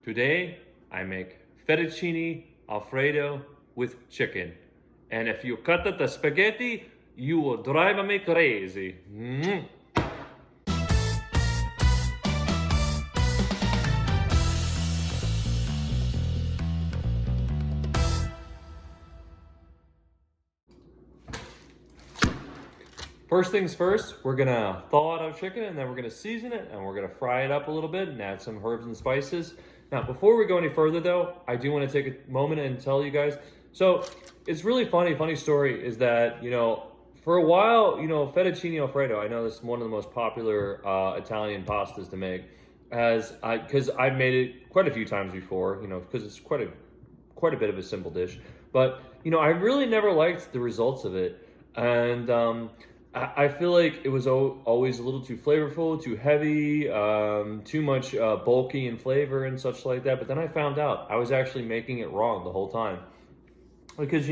Today, I make fettuccine Alfredo with chicken. And if you cut the spaghetti, you will drive me crazy. First things first, we're gonna thaw out our chicken and then we're gonna season it and we're gonna fry it up a little bit and add some herbs and spices. Now, before we go any further though, I do wanna take a moment and tell you guys, so it's really funny story is that, for a while, fettuccine Alfredo, I know this is one of the most popular Italian pastas to make, because I've made it quite a few times before, because it's quite a bit of a simple dish. But, I really never liked the results of it. And I feel like it was always a little too flavorful, too heavy, too much bulky in flavor and such like that. But then I found out I was actually making it wrong the whole time. Because,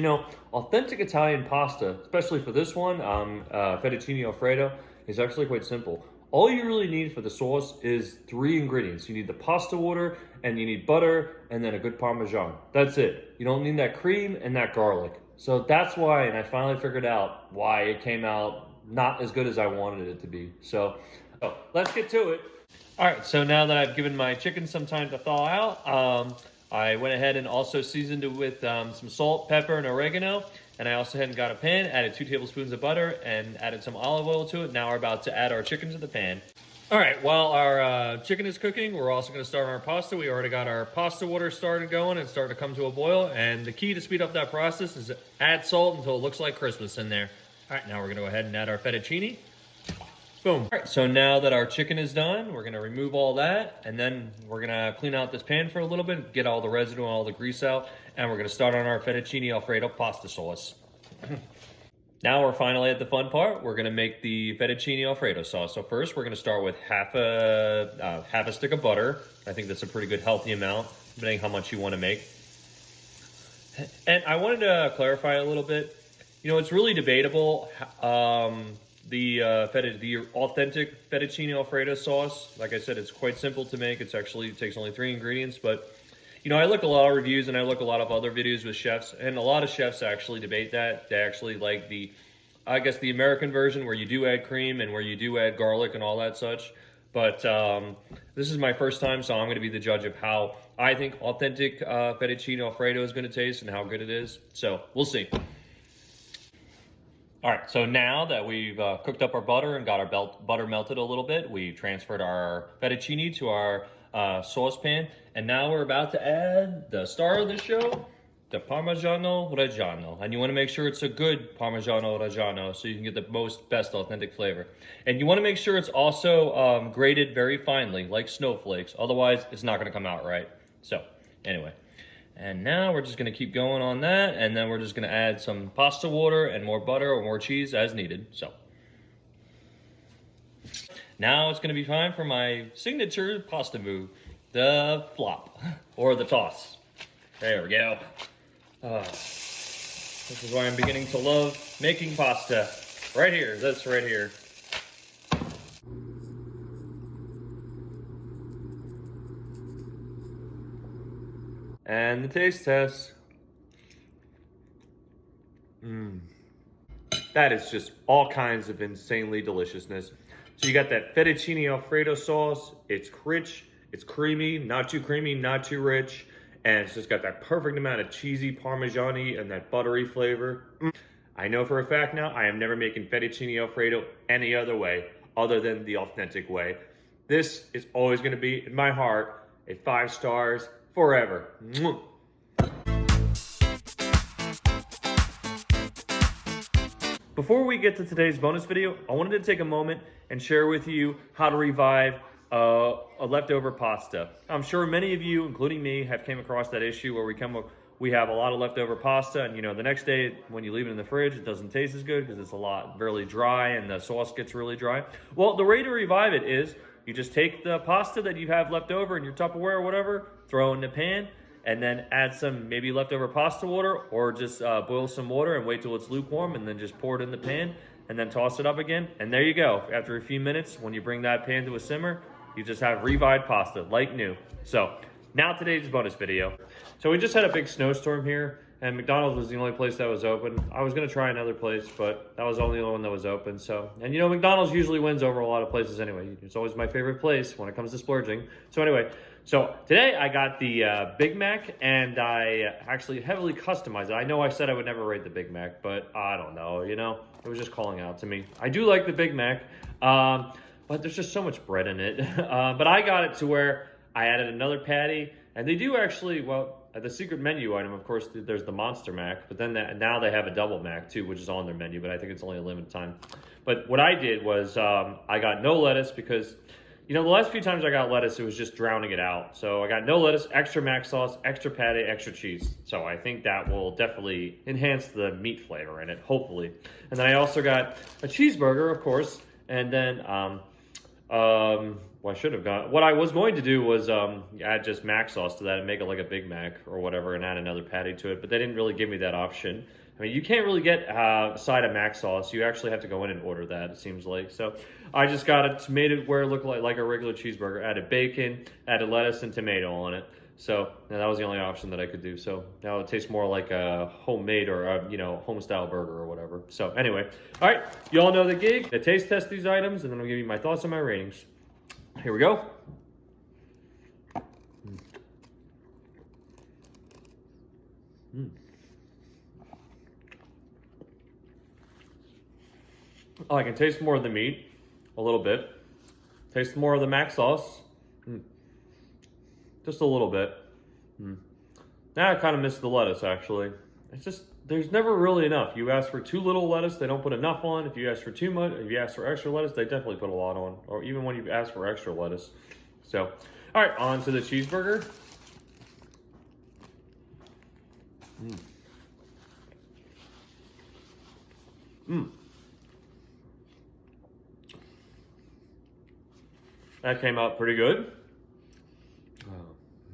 authentic Italian pasta, especially for this one, fettuccine Alfredo, is actually quite simple. All you really need for the sauce is 3 ingredients. You need the pasta water, and you need butter, and then a good Parmesan. That's it. You don't need that cream and that garlic. So that's why, and I finally figured out why it came out not as good as I wanted it to be. So let's get to it. All right, so now that I've given my chicken some time to thaw out, I went ahead and also seasoned it with some salt, pepper, and oregano. And I also went and got a pan, added 2 tablespoons of butter, and added some olive oil to it. Now we're about to add our chicken to the pan. All right, while our chicken is cooking, we're also gonna start on our pasta. We already got our pasta water started going and starting to come to a boil. And the key to speed up that process is to add salt until it looks like Christmas in there. All right, now we're gonna go ahead and add our fettuccine. Boom. All right, so now that our chicken is done, we're gonna remove all that, and then we're gonna clean out this pan for a little bit, get all the residue and all the grease out, and we're gonna start on our fettuccine Alfredo pasta sauce. Now we're finally at the fun part. We're gonna make the fettuccine Alfredo sauce. So first, we're gonna start with half a stick of butter. I think that's a pretty good healthy amount, depending how much you wanna make. And I wanted to clarify a little bit. It's really debatable. The authentic fettuccine Alfredo sauce, like I said, it's quite simple to make. It takes only 3 ingredients, but I look a lot of reviews and I look a lot of other videos with chefs, and a lot of chefs actually debate that. They actually like the American version where you do add cream and where you do add garlic and all that such. But this is my first time, so I'm going to be the judge of how I think authentic fettuccine Alfredo is going to taste and how good it is. So we'll see. All right, so now that we've cooked up our butter and got our butter melted a little bit, we transferred our fettuccine to our saucepan, and now we're about to add the star of the show, the Parmigiano Reggiano. And you want to make sure it's a good Parmigiano Reggiano so you can get the best authentic flavor. And you want to make sure it's also grated very finely, like snowflakes. Otherwise, it's not going to come out right. So, anyway. And now we're just gonna keep going on that, and then we're just gonna add some pasta water and more butter or more cheese as needed. So now it's gonna be time for my signature pasta move, the flop or the toss. There we go. This is why I'm beginning to love making pasta. Right here, this right here. And the taste test. That is just all kinds of insanely deliciousness. So you got that fettuccine Alfredo sauce. It's rich, it's creamy, not too rich. And it's just got that perfect amount of cheesy Parmesan-y and that buttery flavor. I know for a fact now, I am never making fettuccine Alfredo any other way other than the authentic way. This is always gonna be, in my heart, a 5 stars forever. Before we get to today's bonus video, I wanted to take a moment and share with you how to revive a leftover pasta. I'm sure many of you, including me, have came across that issue where we have a lot of leftover pasta, and the next day when you leave it in the fridge, it doesn't taste as good because it's really dry and the sauce gets really dry. Well, the way to revive it is you just take the pasta that you have left over in your Tupperware or whatever, throw it in the pan, and then add some maybe leftover pasta water, or just boil some water and wait till it's lukewarm, and then just pour it in the pan and then toss it up again. And there you go. After a few minutes, when you bring that pan to a simmer, you just have revived pasta like new. So Now today's bonus video. So we just had a big snowstorm here, and McDonald's was the only place that was open. I was gonna try another place, but that was the only one that was open. So, and you know, McDonald's usually wins over a lot of places anyway. It's always my favorite place when it comes to splurging. So anyway, so today I got the Big Mac, and I actually heavily customized it. I know I said I would never rate the Big Mac, but I don't know, you know, it was just calling out to me. I do like the Big Mac, but there's just so much bread in it. But I got it to where I added another patty, and they do actually, well, the secret menu item, of course, there's the Monster Mac, but then now they have a Double Mac too, which is on their menu, but I think it's only a limited time. But what I did was I got no lettuce because, you know, the last few times I got lettuce, it was just drowning it out. So I got no lettuce, extra mac sauce, extra patty, extra cheese. So I think that will definitely enhance the meat flavor in it, hopefully. And then I also got a cheeseburger, of course, and then well, I should have got, what I was going to do was add just mac sauce to that and make it like a Big Mac or whatever and add another patty to it, but they didn't really give me that option. I mean, you can't really get a side of mac sauce. You actually have to go in and order that, it seems like. So I just got it, made it where it looked like a regular cheeseburger, added bacon, added lettuce and tomato on it. So that was the only option that I could do. So now it tastes more like a homemade or a, you know, home style burger or whatever. So anyway, all right, you all know the gig. The taste test these items, and then I'll give you my thoughts and my ratings. Here we go. Oh, I can taste more of the meat, a little bit. Taste more of the mac sauce. Just a little bit. Now I kind of miss the lettuce, actually. It's just, there's never really enough. You ask for too little lettuce, they don't put enough on. If you ask for too much, if you ask for extra lettuce, they definitely put a lot on. Or even when you ask for extra lettuce. So, all right, on to the cheeseburger. That came out pretty good.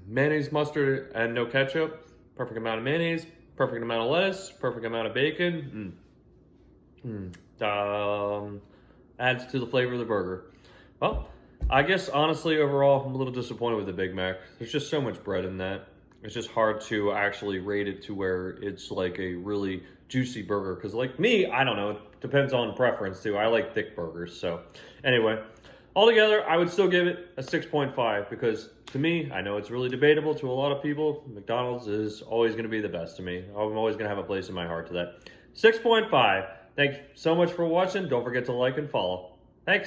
Mayonnaise, mustard, and no ketchup. Perfect amount of mayonnaise, perfect amount of lettuce, perfect amount of bacon. Adds to the flavor of the burger. Well, I guess honestly, overall, I'm a little disappointed with the Big Mac. There's just so much bread in that. It's just hard to actually rate it to where it's like a really juicy burger. Because like me, I don't know, it depends on preference too. I like thick burgers. So anyway, altogether, I would still give it a 6.5 because to me, I know it's really debatable to a lot of people. McDonald's is always going to be the best to me. I'm always going to have a place in my heart to that. 6.5. Thanks so much for watching. Don't forget to like and follow. Thanks.